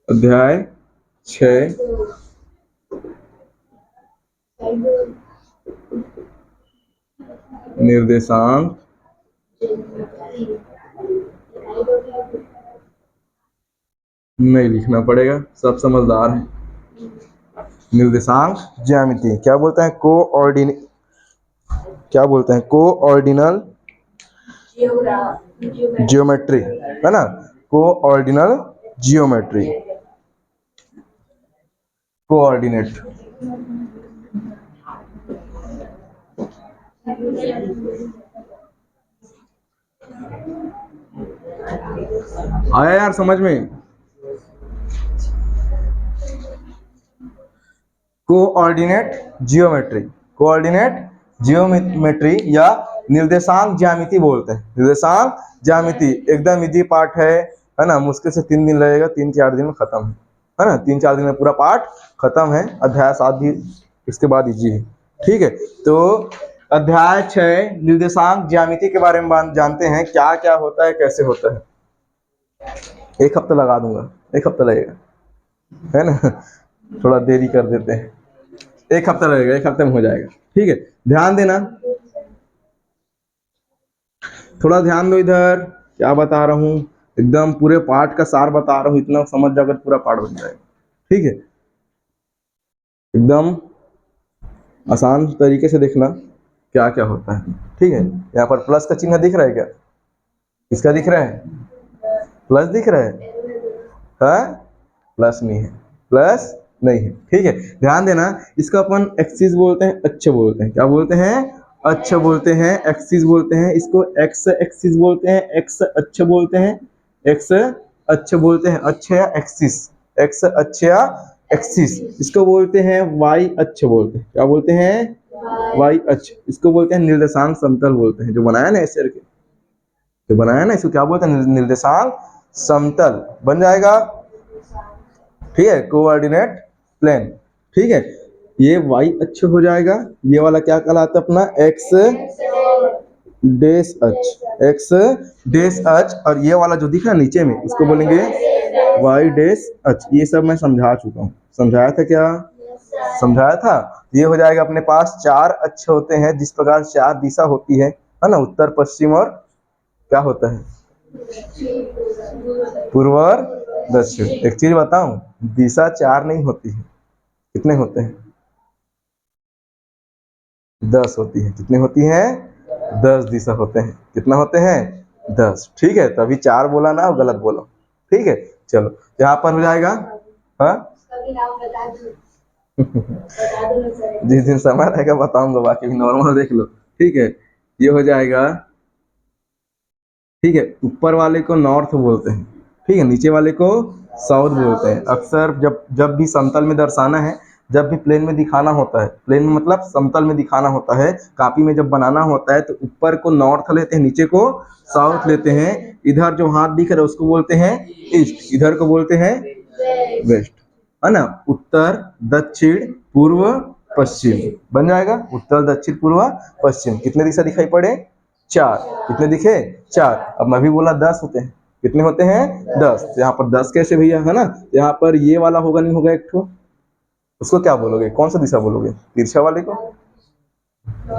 अध्याय 6 निर्देशांक नहीं लिखना पड़ेगा, सब समझदार हैं। निर्देशांक ज्यामिति क्या बोलते हैं? क्या बोलते हैं? कोऑर्डिनल जियोमेट्री, है ना? कोऑर्डिनल जियोमेट्री, कोऑर्डिनेट। आया यार समझ में? कोऑर्डिनेट जियोमेट्री, कोऑर्डिनेट जियोमेट्री या निर्देशांक ज्यामिति बोलते हैं। निर्देशांक ज्यामिति एकदम इजी पाठ है ना? मुश्किल से 3 दिन लगेगा, 3-4 दिन में खत्म है ना? 3-4 दिन में पूरा पाठ खत्म है। अध्याय 7 भी इसके बाद इजी है, ठीक है? तो अध्याय 6 निर्देशांक ज्यामिति के बारे में जानते हैं, क्या क्या होता है, कैसे होता है। 1 हफ्ता लगा दूंगा, 1 हफ्ता लगेगा, है ना? थोड़ा देरी कर देते हैं, 1 हफ्ता लगेगा, 1 हफ्ते में हो जाएगा, ठीक है? ध्यान देना, थोड़ा ध्यान दो इधर, क्या बता रहा हूँ, एकदम पूरे पाठ का सार बता रहा हूँ, इतना समझ जाकर पूरा पाठ बन जाएगा, ठीक है? एकदम आसान तरीके से देखना क्या क्या होता है, ठीक है? यहाँ पर प्लस का चिन्ह दिख रहा है क्या? किसका दिख रहा है? प्लस दिख रहा है? प्लस नहीं है, प्लस नहीं है, ठीक है? ध्यान देना, इसका अपन एक्सिस बोलते हैं, अच्छे बोलते हैं। क्या बोलते हैं? अच्छे बोलते हैं, एक्सिस बोलते हैं। इसको एक्स एक्सिस बोलते हैं, एक्स अच्छे बोलते हैं, एक्स अच्छे बोलते हैं, अच्छे या एक्सिस, एक्स अच्छे या एक्सिस। इसको बोलते हैं वाई अच्छे बोलते हैं। क्या बोलते हैं? वाई अच्छे। इसको बोलते हैं निर्देशांक समतल बोलते हैं। जो बनाया ना ऐसे करके, जो बनाया ना, इसको क्या बोलते हैं? निर्देशांक समतल बन जाएगा, ठीक है? कोऑर्डिनेट प्लेन, ठीक है? ये y अच्छे हो जाएगा, ये वाला क्या कहलाता है अपना? x डैश अक्ष, x डैश अक्ष, और ये वाला जो दिख रहा है नीचे में, इसको बोलेंगे y डैश अक्ष। ये सब मैं समझा चुका हूँ, समझाया था क्या? समझाया था। ये हो जाएगा अपने पास 4 अक्ष होते हैं, जिस प्रकार 4 दिशा होती है ना? उत्तर, पश्चिम और क्या होता है? पूर्व और दक्षिण। एक चीज बताऊं, दिशा 4 नहीं होती है, कितने होते हैं? 10 होती है। कितने होती हैं? 10 दिशा होते हैं। कितना होते हैं? 10, ठीक है? तभी 4 बोला ना, गलत बोला, ठीक है? चलो यहाँ पर हो जाएगा, हाँ? जिस दिन समय रहेगा बताऊंगा, बाकी भी नॉर्मल देख लो, ठीक है? ये हो जाएगा, ठीक है? ऊपर वाले को नॉर्थ बोलते हैं, ठीक है? नीचे वाले को साउथ बोलते हैं। अक्सर जब भी समतल में दर्शाना है, जब भी प्लेन में दिखाना होता है, प्लेन में मतलब समतल में दिखाना होता है, कॉपी में जब बनाना होता है, तो ऊपर को नॉर्थ लेते हैं, नीचे को साउथ लेते हैं। इधर जो हाथ दिख रहा है उसको बोलते हैं ईस्ट, इधर को बोलते हैं वेस्ट, है ना? उत्तर, दक्षिण, पूर्व, पश्चिम बन जाएगा। उत्तर, दक्षिण, पूर्व, पश्चिम। कितने दिशा दिखाई पड़े? 4। कितने दिखे? 4। अब मैं भी बोला 10 होते हैं। कितने होते हैं? 10। यहाँ पर 10 कैसे भैया, है ना? यहाँ पर ये वाला होगा, नहीं होगा एक ठो, उसको क्या बोलोगे? कौन सा दिशा बोलोगे? तिरछा वाले को।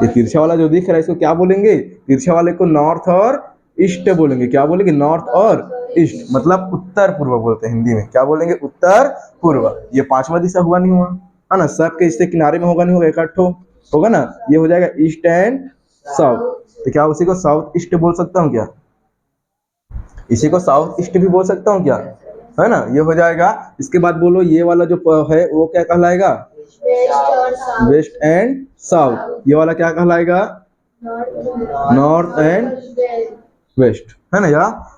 ये तिरछा वाला जो दिख रहा है, इसको क्या बोलेंगे? तिरछा वाले को नॉर्थ और ईस्ट बोलेंगे। क्या बोलेंगे? नॉर्थ और ईस्ट, मतलब उत्तर पूर्व बोलते हैं हिंदी में। क्या बोलेंगे? उत्तर पूर्व। ये 5वां दिशा हुआ, नहीं हुआ, है ना? सबके इससे किनारे में होगा, नहीं होगा, एक ठो होगा ना? ये हो जाएगा ईस्ट एंड साउथ। तो क्या उसी को साउथ ईस्ट बोल सकता हूँ क्या? इसी को साउथ ईस्ट भी बोल सकता हूँ क्या? है ना? ये हो जाएगा। इसके बाद बोलो, ये वाला जो है वो क्या कहलाएगा? West and south. ये वाला क्या कहलाएगा? नॉर्थ एंड वेस्ट, है ना? या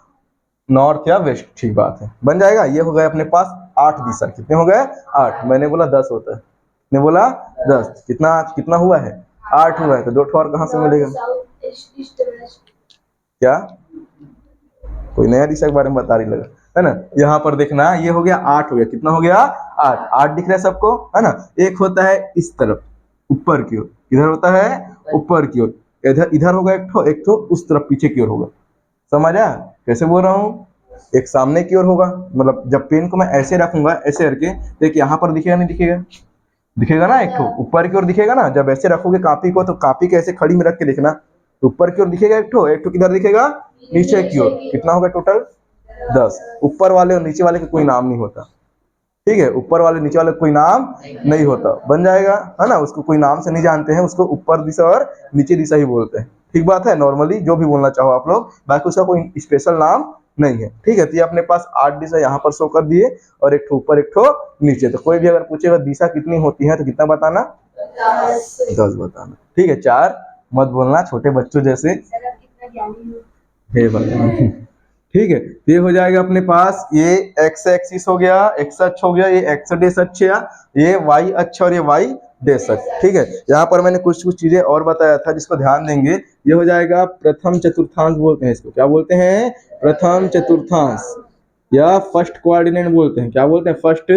नॉर्थ या वेस्ट, ठीक बात है, बन जाएगा। ये हो गए अपने पास 8 दिशा। कितने हो गए? 8। मैंने बोला 10 होता है, मैंने बोला 10। कितना कितना हुआ है? 8 हुआ है। तो 2 ठो और कहाँ से मिलेगा? क्या कोई नया दिशा के बारे में बता रही लगा, है ना? यहाँ पर देखना, ये हो गया 8 हो गया। कितना हो गया? 8। 8 दिख रहा है सबको, है ना? एक होता है इस तरफ ऊपर की ओर, इधर होता है ऊपर की ओर। इधर इधर होगा एक ठो उस तरफ पीछे की ओर होगा। समझा कैसे बोल रहा हूँ? एक सामने की ओर होगा, मतलब जब पेन को मैं ऐसे रखूंगा ऐसे करके, तो एक यहाँ पर दिखेगा नहीं दिखेगा? दिखेगा ना, एक ठो ऊपर की ओर दिखेगा ना। जब ऐसे रखोगे कापी को, तो कापी के ऐसे खड़ी में रख के देखना, तो ऊपर की ओर दिखेगा एक ठो किधर दिखेगा? नीचे की ओर। कितना होगा टोटल? 10। ऊपर वाले और नीचे वाले का कोई नाम नहीं होता, ठीक है? ऊपर वाले नीचे वाले कोई नाम नहीं होता, बन जाएगा, है ना? उसको कोई नाम से नहीं जानते हैं, उसको ऊपर दिशा और नीचे दिशा ही बोलते हैं। ठीक बात है, नॉर्मली जो भी बोलना चाहो आप लोग, बाकी उसका कोई स्पेशल नाम नहीं है, ठीक है? तो ये अपने पास 8 दिशा यहाँ पर शो कर दिए, और एक ठो ऊपर एक ठो नीचे। तो कोई भी अगर पूछेगा दिशा कितनी होती है, तो कितना बताना? 10 बताना, ठीक है? 4 मत बोलना छोटे बच्चों जैसे। हे भगवान, ठीक है? ये हो जाएगा अपने पास, ये एक्स एक्सिस हो गया, एक्स अक्ष हो गया, ये एक्स डेस अक्ष, ये वाई अक्ष और ये वाई डेस अक्ष, ठीक है? यहाँ पर मैंने कुछ चीजें और बताया था जिसको ध्यान देंगे। ये हो जाएगा प्रथम चतुर्थांश बोलते हैं इसको। क्या बोलते हैं? प्रथम चतुर्थांश, या फर्स्ट कोऑर्डिनेट बोलते हैं। क्या बोलते हैं? फर्स्ट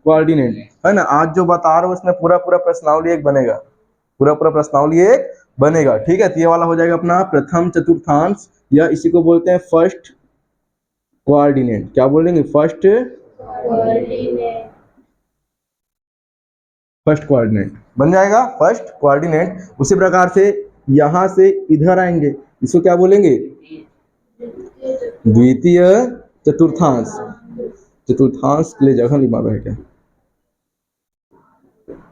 कोऑर्डिनेट, है ना? आज जो बता रहा हूँ उसमें पूरा पूरा प्रश्नावली एक बनेगा, पूरा पूरा प्रश्नावली एक बनेगा, ठीक है? तो ये वाला हो जाएगा अपना प्रथम चतुर्थांश, या इसी को बोलते हैं फर्स्ट कोऑर्डिनेट। क्या बोलेंगे? फर्स्ट कोऑर्डिनेट बन जाएगा, फर्स्ट कोऑर्डिनेट। उसी प्रकार से यहां से इधर आएंगे, इसको क्या बोलेंगे? द्वितीय चतुर्थांश। चतुर्थांश के लिए जगह नहीं मालूम है क्या?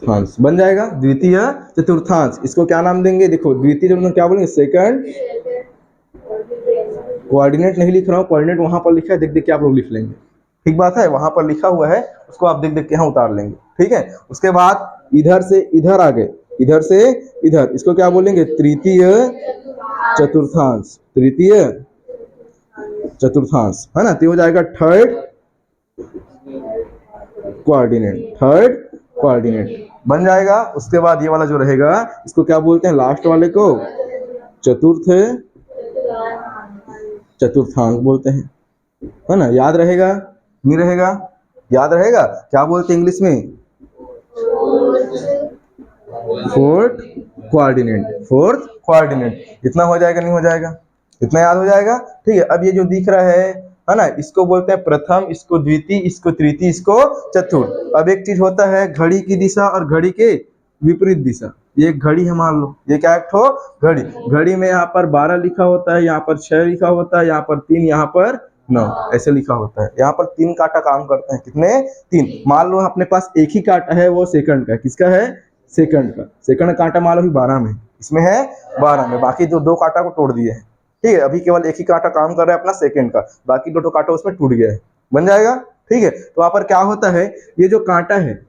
थांस बन जाएगा, द्वितीय चतुर्थांश। इसको क्या नाम देंगे? देखो, द्वितीय चतुर्थांश क्या बोलेंगे? Second coordinate. नहीं लिख रहा हूँ, कोऑर्डिनेट वहां पर लिखा है, देख देख के आप लोग लिख लेंगे, ठीक बात है? वहां पर लिखा हुआ है, उसको आप देख देख के यहाँ उतार लेंगे, ठीक है? उसके बाद इधर से इधर आ गए, इधर से इधर, इसको क्या बोलेंगे? तृतीय चतुर्थांश। तृतीय चतुर्थांश, है ना? तो हो जाएगा थर्ड कोऑर्डिनेट। थर्ड कोऑर्डिनेट बन जाएगा। उसके बाद ये वाला जो रहेगा, इसको क्या बोलते हैं? लास्ट वाले को चतुर्थ चतुर्थांश बोलते हैं, है ना? याद रहेगा? नहीं रहेगा? याद रहेगा? क्या बोलते हैं इंग्लिश में? Fourth coordinate. Fourth coordinate. इतना हो जाएगा? नहीं हो जाएगा? इतना याद हो जाएगा, ठीक है? अब ये जो दिख रहा है ना, इसको बोलते हैं प्रथम, इसको द्वितीय, इसको तृतीय, इसको चतुर्थ। अब एक चीज होता है घड़ी की दिशा और घड़ी के विपरीत दिशा। ये घड़ी है, मान लो ये क्या एक ठो घड़ी। घड़ी में यहाँ पर 12 लिखा होता है, यहाँ पर 6 लिखा होता है, यहाँ पर 3, यहाँ पर 9 ऐसे लिखा होता है। यहाँ पर 3 कांटा काम करते हैं। कितने? 3। मान लो अपने पास एक ही कांटा है, वो सेकंड का। किसका है? सेकंड का। सेकंड कांटा मान लो भी 12 में, इसमें है 12 में, बाकी जो 2 कांटा को तोड़ दिए हैं, ठीक है? अभी केवल एक ही कांटा काम कर रहा है अपना सेकंड का, बाकी 2 कांटा उसमें टूट गया है, बन जाएगा, ठीक है? तो वहां पर क्या होता है, ये जो कांटा है,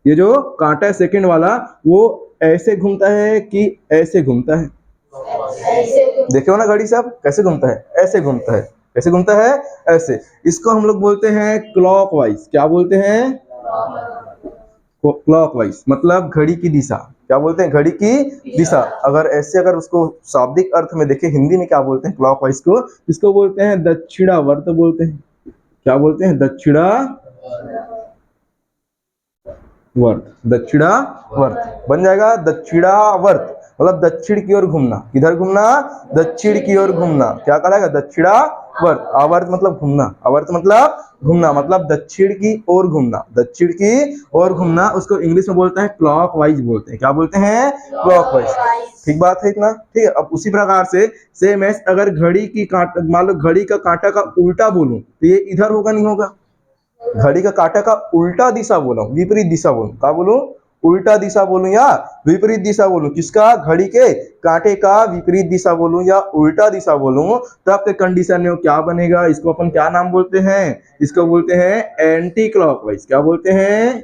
ये जो कांटा है सेकंड वाला, वो ऐसे घूमता है कि ऐसे घूमता है? देखे हो ना घड़ी साहब कैसे घूमता है? ऐसे घूमता है। कैसे घूमता है? ऐसे। इसको हम लोग बोलते हैं क्लॉकवाइज। क्या बोलते हैं? क्लॉकवाइज, मतलब घड़ी की दिशा। क्या बोलते हैं? घड़ी की दिशा। अगर ऐसे अगर उसको शाब्दिक अर्थ में देखें, हिंदी में क्या बोलते हैं क्लॉकवाइज को? इसको बोलते हैं दक्षिणावर्त बोलते हैं। क्या बोलते हैं? दक्षिणावर्त। दक्षिणावर्त बन जाएगा, दक्षिणावर्त, मतलब दक्षिण की ओर घूमना। किधर घूमना? दक्षिण की ओर घूमना। क्या कहलाएगा? दक्षिणावर्त। आवर्त मतलब घूमना, आवर्त मतलब घूमना, मतलब दक्षिण की ओर घूमना। दक्षिण की ओर घूमना, उसको इंग्लिश में बोलते हैं क्लॉकवाइज बोलते हैं। क्या बोलते हैं? क्लॉकवाइज। ठीक बात है इतना, ठीक है? अब उसी प्रकार से सेम एस, अगर घड़ी की कांटा, मान लो घड़ी का कांटा का उल्टा बोलूं, तो ये इधर होगा? नहीं होगा? घड़ी का कांटा का उल्टा दिशा बोलो, विपरीत दिशा बोलूं, क्या बोलूं? उल्टा दिशा बोलूं या विपरीत दिशा बोलूं? किसका? घड़ी के कांटे का विपरीत दिशा बोलूं या उल्टा दिशा बोलूं, तब के कंडीशन में क्या बनेगा? इसको अपन क्या नाम बोलते हैं? इसको बोलते हैं एंटी क्लॉकवाइज। क्या बोलते हैं?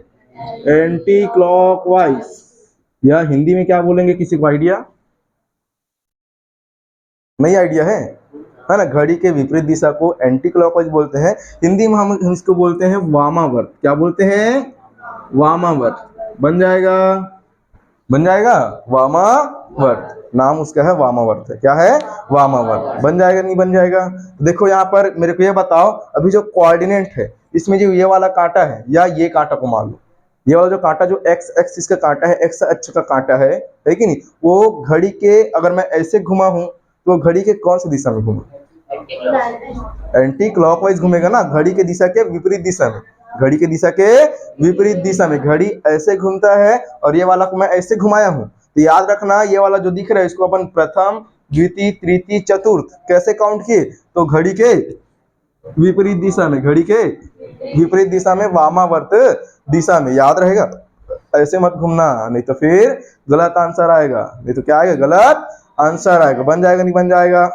Anti clockwise. या हिंदी में क्या बोलेंगे? किसी को आइडिया नहीं? आइडिया है ना? घड़ी के विपरीत दिशा को एंटी क्लॉकवाइज बोलते हैं। हिंदी में हम इसको बोलते हैं वामावर्त। क्या बोलते हैं? वामावर्त। बन जाएगा? बन जाएगा वामावर्त। नाम उसका है वामावर्त है। क्या है? वामावर्त। बन जाएगा? नहीं बन जाएगा? तो देखो यहाँ पर मेरे को ये बताओ, अभी जो कोऑर्डिनेट है, इसमें जो ये वाला कांटा है या ये कांटा को मान लो, ये वाला जो कांटा जो एक्स एक्सिस का कांटा है, एक्स अक्ष का कांटा है कि नहीं, वो घड़ी के अगर मैं ऐसे घुमा हूं तो घड़ी के कौन सी दिशा में घूमा? एंटी क्लॉकवाइज घूमेगा ना, घड़ी के दिशा के विपरीत दिशा में। घड़ी के दिशा के विपरीत दिशा में घड़ी ऐसे घूमता है, और ये वाला को मैं ऐसे घुमाया हूं, तो याद रखना ये वाला जो दिख रहा है इसको अपन प्रथम द्वितीय तृतीय चतुर्थ कैसे काउंट किए? तो घड़ी के विपरीत दिशा में, घड़ी के विपरीत दिशा में, वामावर्त दिशा में। याद रहेगा, ऐसे मत घूमना, नहीं तो फिर गलत आंसर आएगा। नहीं तो क्या आएगा? गलत आंसर आएगा। बन जाएगा नहीं बन जाएगा?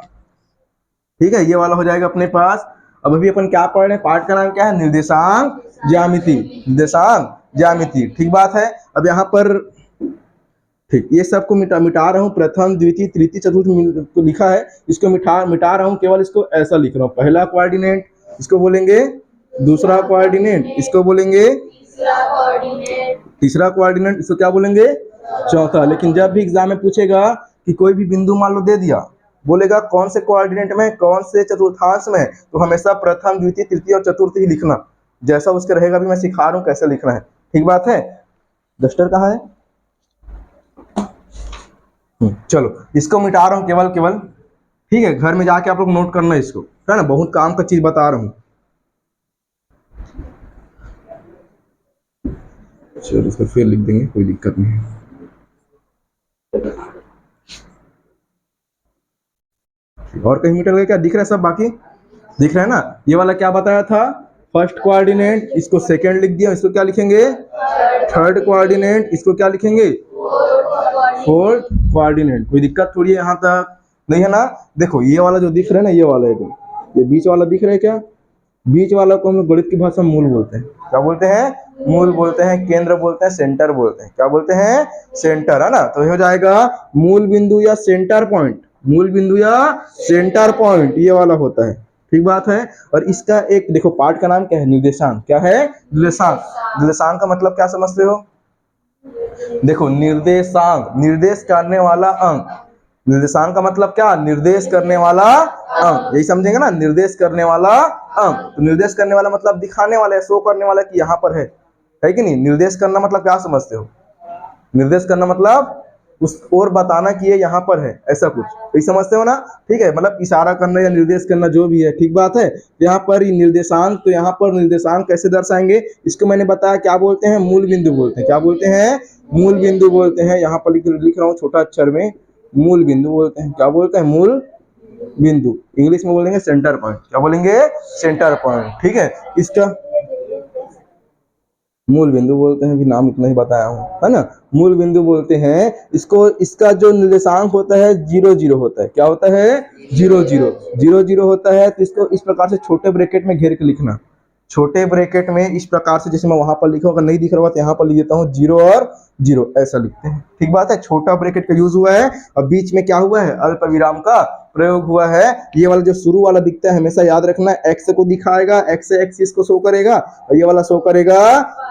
ठीक है, ये वाला हो जाएगा अपने पास। अब अभी अपन क्या पढ़ रहे हैं? पाठ का नाम क्या है? निर्देशांक ज्यामिति। निर्देशांक ज्यामिति, ठीक बात है। अब यहाँ पर ठीक ये सबको मिटा रहा हूँ। प्रथम द्वितीय तृतीय चतुर्थ को लिखा है, इसको मिटा रहा हूँ, केवल इसको ऐसा लिख रहा हूँ। पहला कोऑर्डिनेट इसको बोलेंगे, दूसरा कोऑर्डिनेट इसको बोलेंगे, तीसरा कोऑर्डिनेट इसको क्या बोलेंगे? चौथा। लेकिन जब भी एग्जाम में पूछेगा कि कोई भी बिंदु मान लो दे दिया, बोलेगा कौन से कोऑर्डिनेट में, कौन से चतुर्थांश में, तो हमेशा प्रथम द्वितीय तृतीय और चतुर्थ ही लिखना। जैसा उसके रहेगा भी मैं सिखा रहा हूँ कैसे लिखना है, ठीक बात है। डस्टर कहाँ है? चलो इसको मिटा रहा हूँ केवल, ठीक है। घर में जाके आप लोग नोट करना इसको, है ना, बहुत काम का चीज बता रहा हूँ। चलो इसको फिर लिख देंगे, कोई दिक्कत नहीं है। और कहीं मीटर क्या दिख रहा है? सब बाकी दिख रहा है ना। ये वाला क्या बताया था? फर्स्ट कोऑर्डिनेट, इसको सेकंड लिख दिया, इसको क्या लिखेंगे? थर्ड कोऑर्डिनेट, इसको क्या लिखेंगे? Fourth coordinate. कोई दिक्कत थोड़ी है यहाँ तक? नहीं है ना। देखो ये वाला जो दिख रहा है ना, ये वाला है, ये बीच वाला दिख रहा है क्या? बीच वाला को हम लोग गणित की भाषा में मूल बोलते हैं। क्या बोलते हैं? मूल बोलते हैं, केंद्र बोलते हैं, सेंटर बोलते हैं। क्या बोलते हैं? सेंटर, है ना। तो ये हो जाएगा मूल बिंदु या सेंटर पॉइंट। मूल बिंदु या सेंटर पॉइंट ये वाला होता है, ठीक बात है। और इसका एक देखो पार्ट का नाम क्या है? निर्देशांक। क्या है? निर्देशांक। निर्देशांक का मतलब क्या समझते हो? देखो निर्देशांक, निर्देश करने वाला अंक। निर्देशांक का मतलब क्या? निर्देश करने वाला अंक, यही समझेंगे ना, निर्देश करने वाला अंक। तो निर्देश करने वाला मतलब दिखाने वाला, शो करने वाला कि यहाँ पर है कि नहीं। निर्देश करना मतलब क्या समझते हो? निर्देश करना मतलब उस और बताना कि ये यहाँ पर है, ऐसा कुछ, यही समझते हो ना। ठीक है, मतलब इशारा करना या निर्देश करना जो भी है, ठीक बात है। यहाँ पर निर्देशांक, तो यहाँ पर निर्देशांक कैसे दर्शाएंगे? इसको मैंने बताया क्या बोलते हैं? मूल बिंदु बोलते हैं। क्या बोलते हैं? मूल बिंदु बोलते हैं। यहाँ पर लिख रहा हूँ छोटा अक्षर में, मूल बिंदु बोलते हैं। क्या बोलते हैं? मूल बिंदु। इंग्लिश में बोलेंगे सेंटर पॉइंट। क्या बोलेंगे? सेंटर पॉइंट, ठीक है। इसका मूल बिंदु बोलते हैं, भी नाम इतना ही बताया हूँ, है ना। मूल बिंदु बोलते हैं इसको। इसका जो निर्देशांक होता है 0 0 होता है। क्या होता है? 0 0 0 0 होता है। तो इसको इस प्रकार से छोटे ब्रैकेट में घेर के लिखना। छोटे ब्रैकेट में इस प्रकार से, जैसे मैं वहां पर लिखा, अगर नहीं दिख रहा तो यहाँ पर लिख देता हूँ 0 और 0, ऐसा लिखते हैं, ठीक बात है। छोटा ब्रैकेट का यूज हुआ है, और बीच में क्या हुआ है? अल्प विराम का प्रयोग हुआ है। ये वाला जो शुरू वाला दिखता है, हमेशा याद रखना, एक्स को दिखाएगा, एक्स एक्सिस को शो करेगा, और ये वाला शो करेगा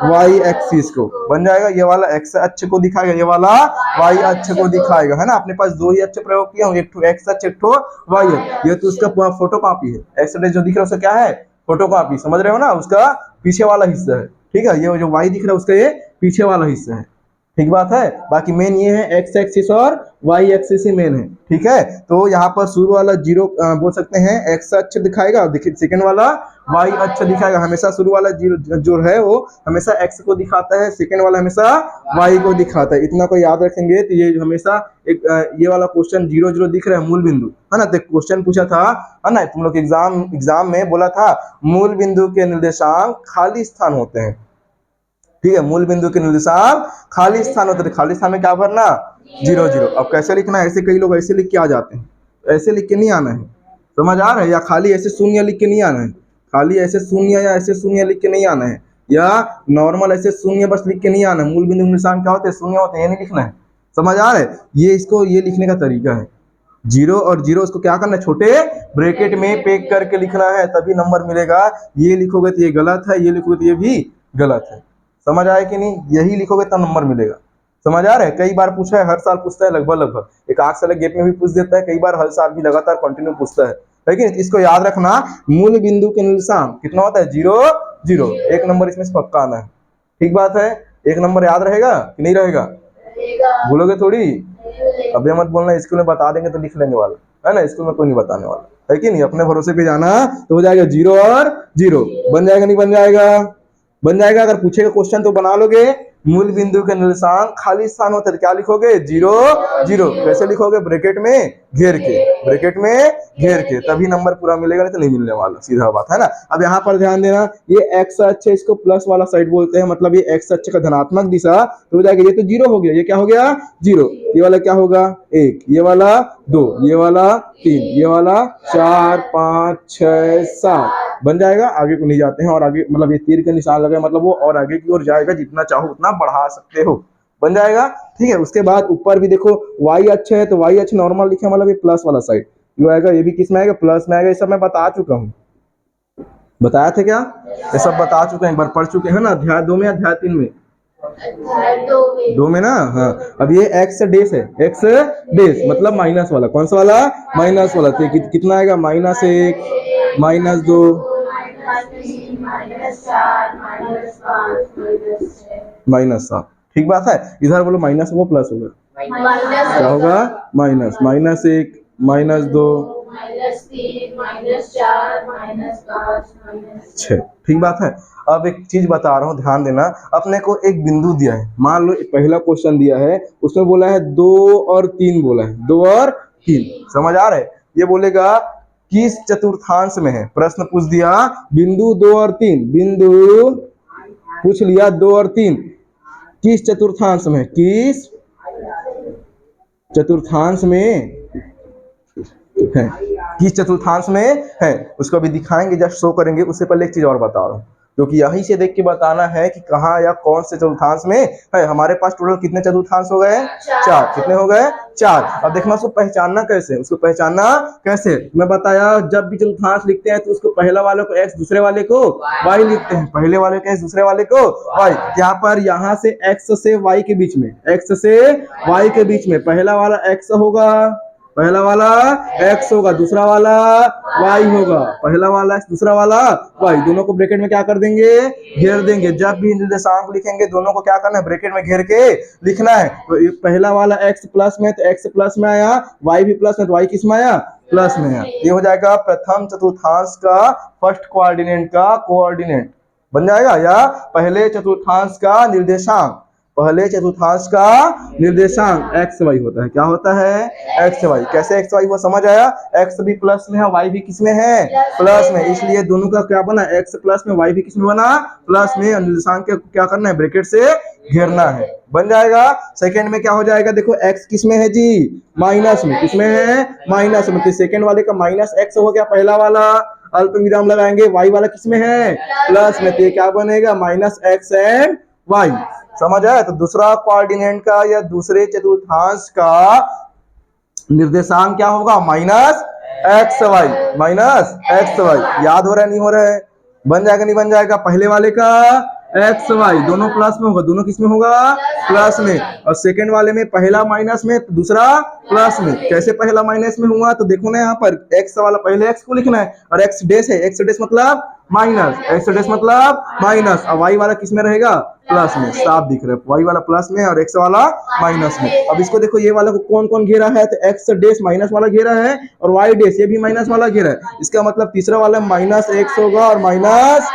वाई एक्सिस को। बन जाएगा, ये वाला एक्स अक्ष को दिखाएगा, ये वाला वाई अक्ष को दिखाएगा, है ना। अपने पास दो ही अक्ष प्रयोग किया हूँ, एक ठो एक्स अक्ष, एक ठो वाई अक्ष। ये तो उसका फोटो कॉपी है। एक्स जो दिख रहा है उसका क्या है? फोटो कॉपी, समझ रहे हो ना, उसका पीछे वाला हिस्सा है, ठीक है। ये जो वाई दिख रहा है उसका ये पीछे वाला हिस्सा है, ठीक बात है। बाकी मेन ये है एक्स एक्सिस और वाई एक्सिस ही मेन है, ठीक है। तो यहाँ पर शुरू वाला 0 बोल सकते हैं, एक्स अक्ष दिखाएगा, देखिए सेकंड वाला वाई अक्ष दिखाएगा। हमेशा शुरू वाला 0 जो है वो हमेशा एक्स को दिखाता है, सेकंड वाला हमेशा वाई को दिखाता है। इतना को याद रखेंगे तो ये हमेशा एक ये वाला क्वेश्चन 0 0 दिख रहा है, मूल बिंदु, है ना। तो क्वेश्चन पूछा था, है ना, तुम लोग एग्जाम में बोला था मूल बिंदु के निर्देशांक खाली स्थान होते हैं, ठीक है। मूल बिंदु के निर्देशांक खाली स्थान होते हैं। खाली स्थान में क्या भरना? 0 0। अब कैसे लिखना है? ऐसे कई लोग ऐसे लिख के आ जाते हैं, ऐसे लिख के नहीं आना है, समझ आ रहा है। या खाली ऐसे शून्य लिख के नहीं आना है, खाली ऐसे शून्य या ऐसे शून्य लिख के नहीं आना है, या नॉर्मल ऐसे शून्य बस लिख के नहीं आना है। मूल बिंदु के निशान क्या होते हैं? शून्य होते हैं, ये नहीं लिखना है, समझ आ रहा है। ये इसको ये लिखने का तरीका है। 0 और 0 इसको क्या करना है? छोटे ब्रैकेट में पैक करके लिखना है, तभी नंबर मिलेगा। ये लिखोगे तो ये गलत है, ये लिखोगे तो ये भी गलत है, समझ आया कि नहीं। यही लिखोगे तब नंबर मिलेगा, समझ आ रहा है। कई बार पूछा है, हर साल पूछता है, लगभग एक 8 साल गैप में भी पूछ देता है, कई बार हर साल भी लगातार कंटिन्यू पूछता है, लेकिन इसको याद रखना। मूल बिंदु के निर्देशांक कितना होता है? 0 0। एक नंबर इसमें से पक्का आना है, ठीक बात है। एक नंबर याद रहेगा कि नहीं रहेगा? बोलोगे थोड़ी? अभी मत बोलना स्कूल में बता देंगे तो लिख लेने वाला है ना, स्कूल में कोई नहीं बताने वाला है कि नहीं। अपने भरोसे पे जाना तो हो जाएगा 0 और 0। बन जाएगा नहीं बन जाएगा? बन जाएगा। अगर पूछेगा क्वेश्चन तो बना लोगे। मूल बिंदु के निर्देशांक खाली स्थान होता है क्या लिखोगे? 0 0। कैसे लिखोगे? ब्रैकेट में घेर के, ब्रैकेट में घेर के, तभी नंबर पूरा मिलेगा, नहीं तो नहीं मिलने वाला, सीधा बात है ना। अब यहाँ पर ध्यान देना, ये एक्स अक्ष है, इसको प्लस वाला साइड बोलते हैं, मतलब ये एक्स अक्ष का धनात्मक दिशा तो हो जाएगा, ये तो 0 हो गया, ये क्या हो गया? 0। ये वाला क्या होगा? 1, ये वाला 2, ये वाला 3, ये वाला 4 5 6 7 बन जाएगा। आगे को नहीं जाते हैं, और आगे मतलब ये तीर का निशान लगा मतलब वो और आगे की ओर जाएगा, जितना चाहो उतना बढ़ा सकते हो। बन जाएगा, ठीक है। उसके बाद ऊपर भी देखो y अक्ष है, तो y अक्ष नॉर्मल लिखे मतलब ये प्लस वाला साइड जो आएगा, ये भी किस में आएगा? प्लस में आएगा। ये सब मैं बता चुका हूँ, बताया था क्या? ये सब बता चुके हैं, एक बार पढ़ चुके हैं ना, अध्याय 2 में, अध्याय 3 में, 2 में ना। हाँ, अब ये एक्स डेस है, एक्स डेस मतलब माइनस वाला, कौन सा वाला? माइनस वाला। तो कितना आएगा? -1 -2 -7। ठीक बात है। इधर बोलो माइनस होगा प्लस होगा? क्या होगा? माइनस, -1 -2 6। ठीक बात है। अब एक चीज बता रहा हूँ, ध्यान देना। अपने को एक बिंदु दिया है, मान लो पहला क्वेश्चन दिया है, उसमें बोला है 2 और 3 बोला है, 2 और 3, समझ आ रहा है? ये बोलेगा किस चतुर्थांश में है, प्रश्न पूछ दिया बिंदु 2 और 3, बिंदु पूछ लिया 2 और 3 किस चतुर्थांश में, किस चतुर्थांश में है, किस चतुर्थांश में है, उसको भी दिखाएंगे, जस्ट शो करेंगे। उससे पहले एक चीज और बता रहा हूँ, क्योंकि यहीं से देख के बताना है कि कहाँ या कौन से चतुर्थांश में है। हमारे पास टोटल कितने चतुर्थांश हो गए? 4। कितने हो गए? 4। अब देखना उसको पहचानना कैसे, उसको पहचानना कैसे मैं बताया, जब भी चतुर्थांश लिखते हैं तो उसको पहला वाले को x, दूसरे वाले को y लिखते हैं, पहले वाले को x, दूसरे वाले को y। यहाँ पर यहाँ से x से y के बीच में, x से y के बीच में पहला वाला x होगा, पहला वाला x होगा, दूसरा वाला y होगा, पहला वाला x, दूसरा वाला y, दोनों को ब्रैकेट में क्या कर देंगे? घेर देंगे। जब भी निर्देशांक लिखेंगे दोनों को क्या करना है? ब्रैकेट में घेर के लिखना है। तो पहला वाला x प्लस में तो x प्लस में आया, y भी प्लस में तो y किस में आया? प्लस में आया। ये हो जाएगा प्रथम चतुर्थांश का फर्स्ट कोऑर्डिनेट का कोऑर्डिनेट बन जाएगा, या पहले चतुर्थांश का निर्देशांक, पहले चतुर्थांश का निर्देशांक एक्स वाई होता है। क्या होता है? X Y. कैसे एक्स वाई हुआ समझ आया? एक्स भी प्लस में है, वाई भी किस में है? प्लस में, इसलिए दोनों का क्या बना? एक्स प्लस में, वाई भी किस में बना? प्लस में। निर्देशांक के क्या करना है? ब्रैकेट से घेरना है। बन जाएगा। सेकंड में क्या हो जाएगा? देखो एक्स किस में है जी? माइनस में। किस में है? माइनस में। तो सेकंड वाले का माइनस एक्स हो गया, पहला वाला अल्प विराम लगाएंगे, वाई वाला किस में है? प्लस में। तो क्या बनेगा? Minus X and Y. समझ आया? तो दूसरा कोऑर्डिनेट का या दूसरे चतुर्थांश का निर्देशांक क्या होगा? Minus X Y, minus X Y. याद हो रहा है नहीं हो रहा है? बन जाएगा नहीं बन जाएगा? पहले वाले का एक्स वाई दोनों प्लस में होगा, दोनों किस में होगा? प्लस में। और सेकंड वाले में पहला माइनस में तो दूसरा प्लस में। कैसे पहला माइनस में हुआ? तो देखो ना, यहाँ पर एक्स वाला पहले एक्स को लिखना है, और एक्स डेस है, एक्स डेस मतलब माइनस, एक्स डेस मतलब माइनस, और वाई वाला किस में रहेगा? प्लस में। साफ दिख रहा है, वाई वाला प्लस में और एक्स वाला माइनस में। अब इसको देखो, ये वाला को कौन कौन घेरा है? तो एक्स डेस माइनस वाला घेरा है, और वाई डेस ये भी माइनस वाला घेरा है। इसका मतलब तीसरा वाला माइनस एक्स होगा और माइनस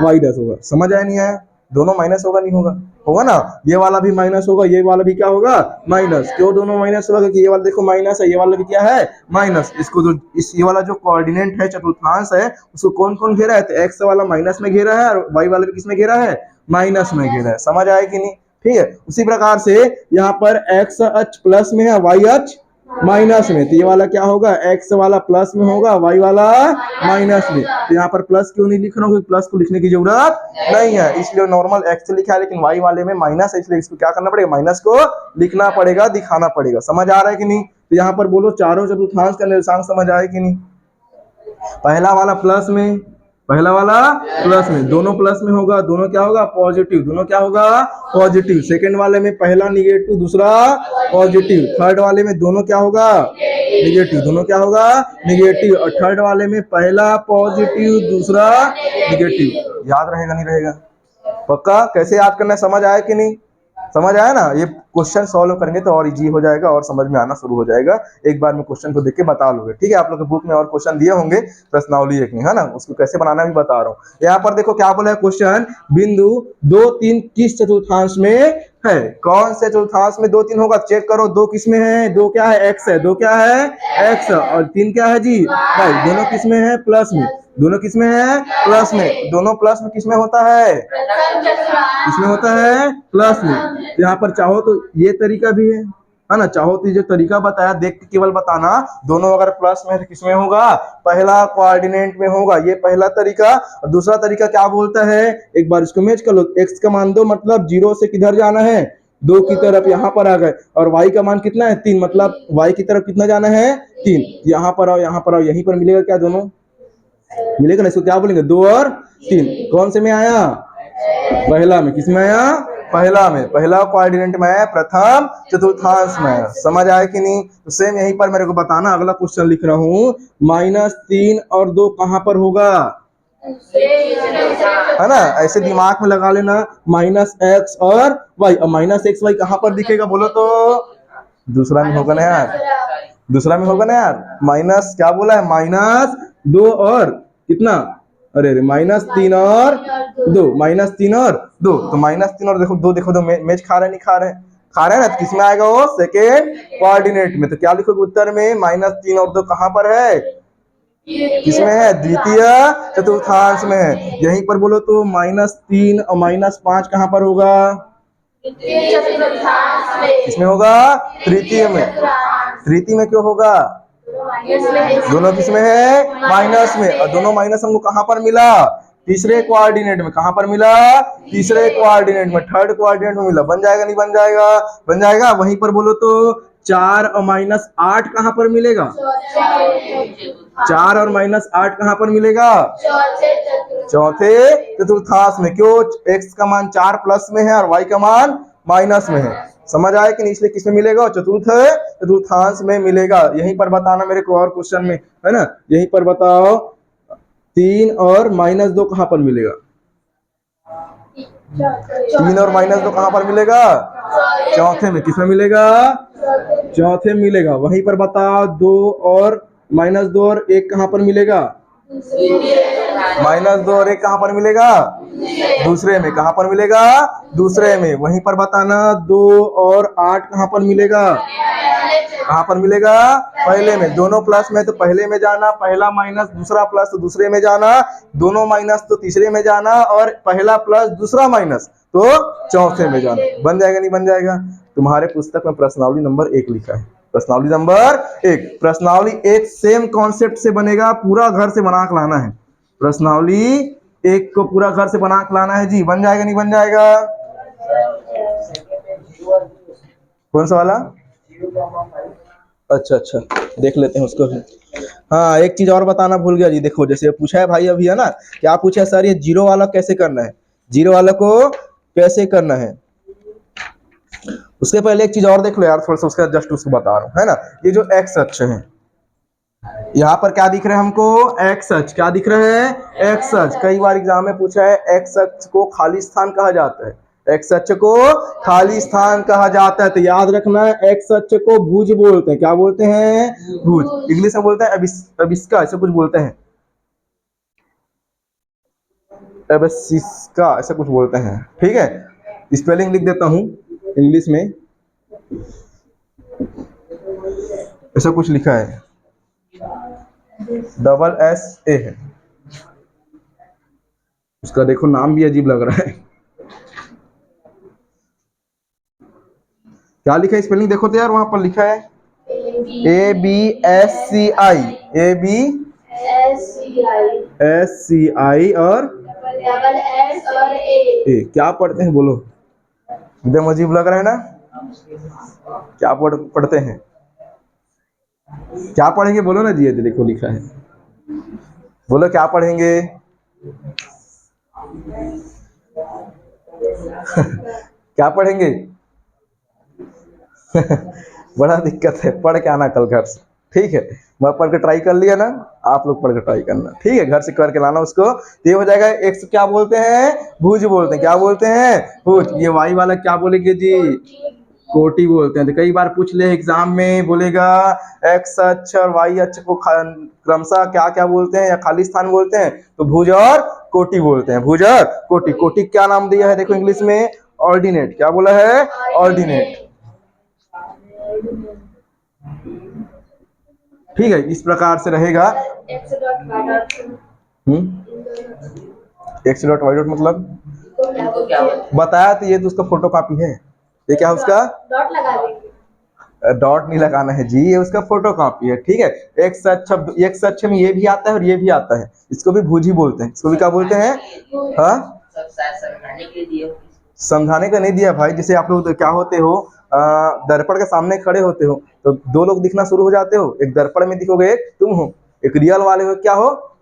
वाई डेस होगा। समझ आया नहीं आया? दोनों माइनस होगा नहीं होगा? होगा ना। ये वाला भी माइनस होगा, ये वाला भी क्या होगा? माइनस। क्यों दोनों माइनस होगा? क्योंकि ये वाला देखो माइनस है, ये वाला भी क्या है? माइनस। इसको जो ये वाला जो कोऑर्डिनेट है, चतुर्थांश है, उसको कौन कौन घेरा है? तो एक्स वाला माइनस में घेरा है, और वाई वाला भी किस में घेरा है? माइनस में घेरा है। समझ आया कि नहीं? ठीक है। उसी प्रकार से यहाँ पर एक्स अक्ष प्लस में है, वाई अक्ष माइनस में। तो ये वाला क्या होगा? एक्स वाला प्लस में होगा, वाई वाला माइनस में। तो यहाँ पर प्लस क्यों नहीं लिख रहा हूँ? क्योंकि प्लस को लिखने की जरूरत नहीं है, इसलिए नॉर्मल एक्स लिखा है, लेकिन वाई वाले में माइनस है, इसलिए इसको क्या करना पड़ेगा? माइनस को लिखना पड़ेगा, दिखाना पड़ेगा। समझ आ रहा है कि नहीं? तो यहाँ पर बोलो चारों चतुर्थांश का निर्देशांक समझ आया कि नहीं? पहला वाला प्लस में, पहला वाला प्लस में, दोनों प्लस में होगा, दोनों क्या होगा? पॉजिटिव, दोनों क्या होगा? पॉजिटिव। सेकंड वाले में पहला निगेटिव, दूसरा पॉजिटिव। थर्ड वाले में दोनों क्या होगा? निगेटिव, दोनों क्या होगा? निगेटिव। और थर्ड वाले में पहला पॉजिटिव, दूसरा निगेटिव। याद रहेगा नहीं रहेगा? पक्का? कैसे याद करना है, समझ आया कि नहीं? समझ आया ना? ये क्वेश्चन सॉल्व करेंगे तो और इजी हो जाएगा और समझ में आना शुरू हो जाएगा। एक बार में क्वेश्चन को देख के बता लोगे, ठीक है? आप लोग के बुक में और क्वेश्चन दिए होंगे प्रश्नावली एक में, है ना? उसको कैसे बनाना भी बता रहा हूँ। यहाँ पर देखो क्या बोला है क्वेश्चन, बिंदु 2 3 किस चतुर्थांश में है? कौन से चतुर्थांश में 2 3 होगा? चेक करो। 2 किस में है? 2 क्या है? एक्स है। 2 क्या है? एक्स। और 3 क्या है जी? भाई दोनों किस में है? प्लस में। दोनों किस में है? प्लस में। दोनों प्लस में किस में होता है? किस में होता है? प्लस में। यहाँ पर चाहो तो ये तरीका भी है ना? चाहो तो जो तरीका बताया देख के केवल बताना, दोनों अगर प्लस में है तो किस में होगा? पहला कोऑर्डिनेट में होगा। ये पहला तरीका। और दूसरा तरीका क्या बोलता है? एक बार इसको मैच कर लो। एक्स का मान 2 मतलब 0 से किधर जाना है? 2 की तरफ, यहाँ पर आ गए। और वाई का मान कितना है? 3 मतलब वाई की तरफ कितना जाना है? 3। यहाँ पर आओ, यहाँ पर आओ, यहीं पर मिलेगा क्या? दोनों मिलेगा ना? इसको क्या बोलेंगे? 2 और 3। कौन से में आया? पहला में। किस में आया? पहला में। पहला कोऑर्डिनेट में है, प्रथम चतुर्थांश में है। समझ आया कि नहीं? तो सेम यहीं पर मेरे को बताना। अगला क्वेश्चन लिख रहा हूँ, -3 और 2 कहां पर होगा? है ना? ऐसे दिमाग में लगा लेना, -x और y। और -x y कहां पर दिखेगा बोलो तो? दूसरा में होगा ना यार। दूसरा में होगा ना यार। माइनस क्या बोला है? -2 और कितना? अरे अरे, -3 और 2। -3 और 2। तो -3 और देखो 2, देखो 2 मैच खा रहे नहीं खा रहे? खा रहे हैं ना? तो किसमें आएगा वो? सेकेंड कोऑर्डिनेट में। तो क्या लिखोगे उत्तर में? -3 और 2 कहां पर है? किसमें है? द्वितीय चतुर्थांश में है। यहीं पर बोलो तो -3 और -5 कहां पर होगा? किसमें होगा? तृतीय में। तृतीय में क्यों होगा? दोनों किसमें है? माइनस में। और दोनों माइनस हमको कहां पर मिला? तीसरे कोऑर्डिनेट में। कहां पर मिला? तीसरे कोऑर्डिनेट में, थर्ड कोऑर्डिनेट में मिला। बन जाएगा नहीं बन जाएगा? बन जाएगा। वहीं पर बोलो तो 4 और -8 कहां पर मिलेगा? 4 और -8 कहां पर मिलेगा? चौथे चतुर्थांश में। क्यों? एक्स का मान 4 प्लस में है और वाई का मान माइनस में है। समझ आया कि नहीं? इसलिए किसमें मिलेगा? चतुर्थ चतुर्थांश में मिलेगा। यहीं पर बताना मेरे को और क्वेश्चन में, है ना? यहीं पर बताओ, 3 और -2 कहां पर मिलेगा? 3 और -2 कहां पर मिलेगा? चौथे में। किसमें मिलेगा? चौथे में मिलेगा। वहीं पर बताओ, 2 और -2 और 1 कहां पर मिलेगा? -2 और 1 कहां पर मिलेगा? दूसरे में। कहां पर मिलेगा? दूसरे में। वहीं पर बताना, 2 और 8 कहां पर मिलेगा? कहां पर मिलेगा? पहले में। दोनों प्लस में तो पहले में जाना, पहला माइनस दूसरा प्लस तो दूसरे में जाना, दोनों माइनस तो तीसरे में जाना, और पहला प्लस दूसरा माइनस तो चौथे में जाना। बन जाएगा नहीं बन जाएगा? तुम्हारे पुस्तक में प्रश्नावली नंबर 1 लिखा है। प्रश्नावली नंबर 1। प्रश्नावली 1 सेम कॉन्सेप्ट से बनेगा, पूरा घर से बना के लाना है। प्रश्नावली 1 को पूरा घर से बना के लाना है जी। बन जाएगा नहीं बन जाएगा? कौन सा वाला? अच्छा अच्छा, देख लेते हैं उसको भी। हाँ, एक चीज और बताना भूल गया जी। देखो, जैसे पूछा है भाई अभी, है ना? क्या पूछा है सर? ये जीरो वाला कैसे करना है? जीरो वाला को कैसे करना है? उसके पहले एक चीज और देख लो यार, थोड़ा सा उसका जस्ट उसको बता रहा हूँ, है ना? ये जो एक्स अक्ष है, यहाँ पर क्या दिख रहा है हमको? एक्स अक्ष। क्या दिख रहा है? एक्स अक्ष। कई बार एग्जाम में पूछा है, एक्स अक्ष को खाली स्थान कहा जाता है। एक्स अक्ष को खाली स्थान कहा जाता है। तो याद रखना, एक्स अक्ष को भुज बोलते हैं। क्या बोलते हैं? भुज। इंग्लिश में बोलते हैं अबिस्का, ऐसे कुछ बोलते हैं। एबसिस्का ऐसा कुछ बोलते हैं, ठीक है? स्पेलिंग लिख देता हूँ इंग्लिश में, ऐसा कुछ लिखा है, SS है उसका। देखो नाम भी अजीब लग रहा है। क्या लिखा है? स्पेलिंग देखो तो यार, वहां पर लिखा है ABSCI। ABSCI और ए। क्या पढ़ते हैं बोलो? एकदम अजीब लग रहा है ना? क्या पढ़ते हैं? क्या पढ़ेंगे बोलो ना जी? ये देखो लिखा है, बोलो क्या पढ़ेंगे? क्या पढ़ेंगे? बड़ा दिक्कत है, पढ़ के आना कल घर से, ठीक है? मैं पढ़ के ट्राई कर लिया ना, आप लोग पढ़ के ट्राई करना, ठीक है, घर से करके लाना उसको। तो ये हो जाएगा एक्स क्या बोलते हैं, भुज बोलते हैं, क्या बोलते हैं, भुज। ये वाई वाला क्या बोलेंगे जी, कोटि बोलते हैं। तो कई बार पूछ ले एग्जाम में, बोलेगा एक्स अक्ष और वाई अक्ष को क्रमशः क्या क्या बोलते हैं या खाली स्थान बोलते हैं, तो भुज और कोटि बोलते हैं, भुज और कोटि। कोटि क्या नाम दिया है देखो इंग्लिश में, ऑर्डिनेट। क्या बोला है, ऑर्डिनेट, ठीक है, इस प्रकार से रहेगा। एक्स डॉट वाई डॉट मतलब बताया, तो ये तो उसका फोटो कॉपी है। ये क्या उसका डॉट लगा देंगे, डॉट नहीं लगाना है जी, ये उसका फोटो कॉपी है, ठीक है। एक्स अक्ष, एक्स अक्ष में ये भी आता है और ये भी आता है, इसको भी भुज ही बोलते हैं, इसको भी क्या बोलते हैं, हाँ समझाने का नहीं दिया भाई। जैसे आप लोग क्या होते हो, दर्पण के सामने खड़े होते हो तो दो लोग दिखना शुरू हो जाते हो, एक दर्पण में दिखोगे, एक तुम हो, एक रियल वाले हो, क्या हो,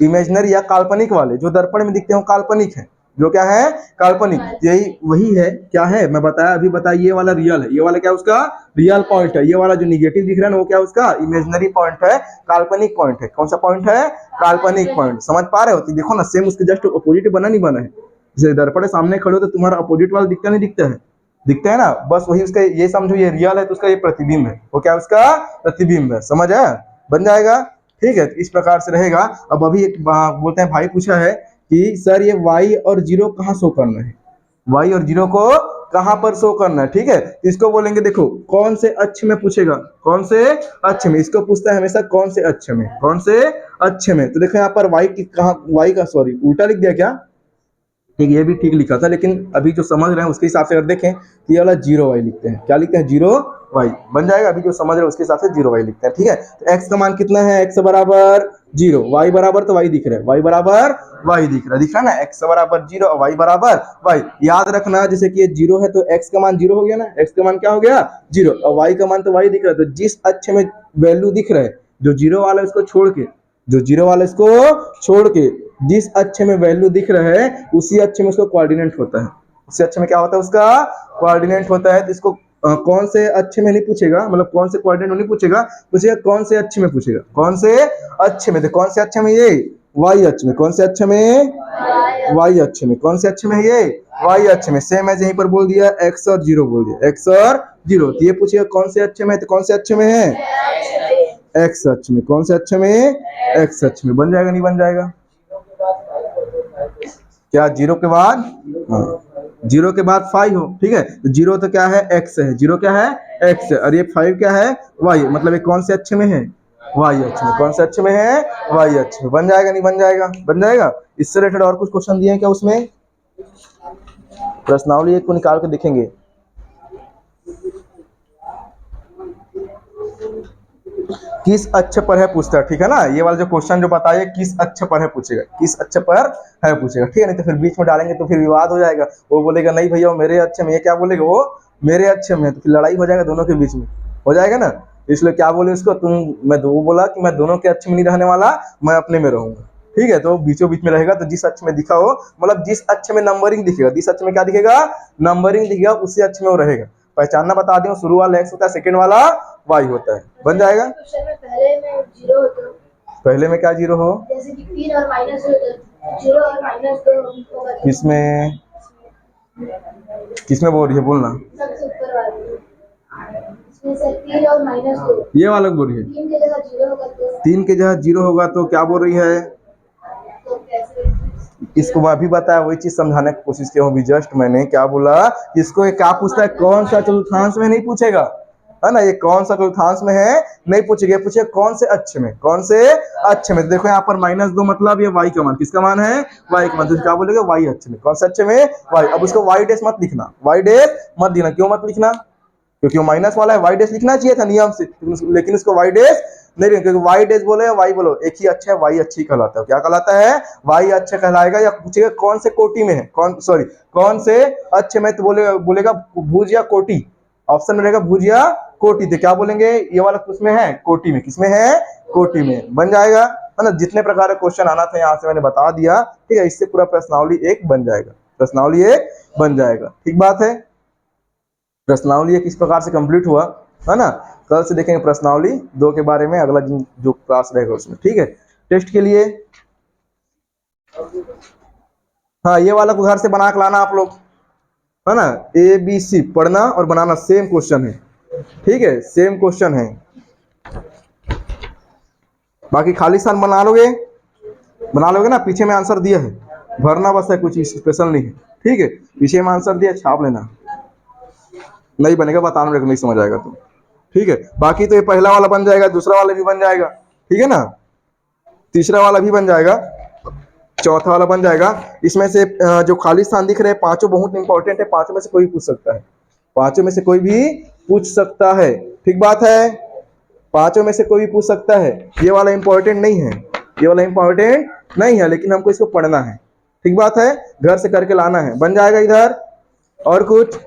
इमेजिनरी या काल्पनिक वाले। जो दर्पण में दिखते हो काल्पनिक है, जो क्या है, काल्पनिक। यही वही है, क्या है मैं बताया अभी, बताया ये वाला रियल है, ये वाला क्या उसका रियल पॉइंट है, ये वाला जो निगेटिव दिख रहा है ना वो क्या उसका इमेजिनरी पॉइंट है, काल्पनिक पॉइंट है। कौन सा पॉइंट है, काल्पनिक पॉइंट। समझ पा रहे हो, देखो ना सेम उसके जस्ट अपोजिट बना नहीं बना है। जैसे दर्पण के सामने खड़े हो तो तुम्हारा अपोजिट वाला दिखता नहीं दिखता है, दिखता है ना, बस वही उसका, ये समझो ये रियल है तो उसका ये प्रतिबिंब है, वो क्या उसका प्रतिबिंब है, समझ है, बन जाएगा, ठीक है। इस प्रकार से रहेगा। अब अभी एक बोलते हैं भाई पूछा है कि सर ये y और 0 कहाँ शो करना है, y और 0 को कहाँ पर शो करना है, ठीक है। इसको बोलेंगे, देखो कौन से अक्ष में पूछेगा, कौन से अक्ष में, इसको पूछता है हमेशा कौन से अक्ष में, कौन से अक्ष में। तो देखो यहाँ पर y की कहाँ, y का सॉरी उल्टा लिख दिया क्या, ठीक, ये भी ठीक लिखा था, लेकिन अभी जो समझ रहे हैं उसके हिसाब से अगर देखें तो ये वाला 0y लिखते हैं, क्या लिखते हैं 0y, बन जाएगा। अभी जो समझ रहे हैं उसके हिसाब से 0y लिखते हैं, ठीक है। तो x का मान कितना है, x बराबर 0, y बराबर तो y दिख रहा है, y बराबर y दिख रहा है ना, x बराबर 0 और y बराबर y। याद रखना जैसे कि ये 0 है तो x का मान 0 हो गया ना, x का मान क्या हो गया 0, और y का मान तो y दिख रहा है। तो जिस अक्ष में वैल्यू दिख रहा है, जो 0 वाला उसको छोड़ के, जो 0 वाला इसको छोड़ के जिस अक्ष में वैल्यू दिख रहा है उसी अक्ष में उसका कोऑर्डिनेट होता है, उसी अक्ष में क्या होता है उसका कोऑर्डिनेट होता है। तो इसको कौन से अक्ष में नहीं पूछेगा, मतलब कौन से कोऑर्डिनेट नहीं पूछेगा, पूछेगा कौन से अक्ष में, पूछेगा कौन से अक्ष में। तो कौन से अक्ष में, ये वाई अक्ष में, कौन से अक्ष में, वाई अक्ष में, कौन से अक्ष में है ये, वाई अक्ष में। सेम एज यहीं पर बोल दिया एक्स और 0 बोल दिया, एक्स और 0। तो ये पूछेगा कौन से अक्ष में, तो कौन से अक्ष में है, एक्स अक्ष में, कौन से अक्ष में, एक्स अक्ष में। बन जाएगा नहीं बन जाएगा, क्या 0 के बाद, हाँ 0 के बाद 5 हो, ठीक है। तो 0 तो क्या है, x है, 0 क्या है, x है, और ये 5 क्या है, y, मतलब ये कौन से अक्ष में है, y अक्ष में, कौन से अक्ष में है, y अक्ष में। बन जाएगा नहीं बन जाएगा, बन जाएगा। इससे रिलेटेड और कुछ क्वेश्चन दिए हैं क्या उसमें, प्रश्नावली एक को निकाल के देखेंगे। किस अक्ष पर है पूछता है, ठीक है ना, ये वाला जो क्वेश्चन जो बताइए किस अक्ष पर है पूछेगा, किस अक्ष पर है पूछेगा, ठीक है। नहीं तो फिर बीच में डालेंगे तो फिर विवाद हो जाएगा, वो बोलेगा नहीं भैया वो मेरे अक्ष में, ये क्या बोलेगा वो मेरे अक्ष में, तो फिर लड़ाई हो जाएगा दोनों के बीच में, हो जाएगा ना। इसलिए क्या बोले उसको, मैं वो बोला कि मैं दोनों के अक्ष में नहीं रहने वाला, मैं अपने में रहूंगा, ठीक है। तो बीचों बीच में रहेगा, तो जिस अक्ष में दिखा हो, मतलब जिस अक्ष में नंबरिंग दिखेगा, जिस अक्ष में क्या दिखेगा, नंबरिंग दिखेगा, उसी अक्ष में वो रहेगा। पहचानना बता दूं, शुरू वाला x होता है, सेकंड वाला y होता है, बन जाएगा। पहले में क्या 0 हो, जैसे कि 3 और माइनस 0 और माइनस 2, किसमें, किसमें बोल रही है बोलना, सबसे ऊपर वाले इसमें से 3 और माइनस 2, ये वाला बोल रही है, 3 के जगह 0 होगा तो, 3 के जगह 0 होगा तो क्या बोल रही है, इसको मैं अभी बताया वही चीज समझाने की कोशिश किया हूँ अभी जस्ट मैंने, क्या बोला, इसको ये क्या पूछता है, कौन सा चतुर्थांश में नहीं पूछेगा, है ना, ये कौन सा चतुर्थांश में है नहीं पूछेगा, पूछेगा कौन से अक्ष में, कौन से अक्ष में। तो देखो यहाँ पर -2 मतलब ये y का मान, किसका मान है, y का मान, तो क्या बोलेगा y अक्ष में, कौन से अक्ष में, y। अब उसको y डैश मत लिखना, y डैश मत लिखना, क्यों मत लिखना, क्योंकि वो माइनस वाला है, y डैश लिखना चाहिए था नियम से, लेकिन इसको y डैश नहीं, क्योंकि y डैश बोले या y बोलो एक ही अच्छा है, y अच्छी कहलाता है, क्या कहलाता है, y अच्छा कहलाएगा। या पूछेगा कौन से कोटि में है, कौन से अच्छे में, तो बोलेगा भुज या कोटि, ऑप्शन में रहेगा भुज या कोटि। तो क्या बोलेंगे, ये वाला किसमें है, कोटि में, किसमें है, कोटि में, बन जाएगा, है ना। जितने प्रकार के क्वेश्चन आना था यहाँ से मैंने बता दिया, ठीक है। इससे पूरा प्रश्नावली एक बन जाएगा, प्रश्नावली एक बन जाएगा, ठीक बात है। प्रश्नावली एक इस प्रकार से कंप्लीट हुआ, है ना। कल से देखेंगे प्रश्नावली 2 के बारे में, अगला दिन जो क्लास रहेगा उसमें, ठीक है। टेस्ट के लिए हाँ ये वाला को घर से बना के लाना आप लोग, है ना। ABC पढ़ना और बनाना, सेम क्वेश्चन है, ठीक है, सेम क्वेश्चन है। बाकी खाली स्थान बना लोगे ना, पीछे में आंसर दिया है, भरना बस है, कुछ स्पेशल नहीं है, ठीक है। पीछे में आंसर दिया, छाप लेना, नहीं बनेगा बताना मेरे को, नहीं समझ आएगा तो, ठीक है। बाकी तो ये पहला वाला बन जाएगा, दूसरा वाला भी बन जाएगा, ठीक है ना, तीसरा वाला भी बन जाएगा, चौथा वाला बन जाएगा। इसमें से जो खाली स्थान दिख रहे हैं पांचों बहुत इंपॉर्टेंट है, पांचों में से कोई भी पूछ सकता है, पांचों में से कोई भी पूछ सकता है, ठीक बात है, पांचों में से कोई भी पूछ सकता है। ये वाला इंपॉर्टेंट नहीं है, ये वाला इंपॉर्टेंट नहीं है, लेकिन हमको इसको पढ़ना है, ठीक बात है, घर से करके लाना है, बन जाएगा इधर। और कुछ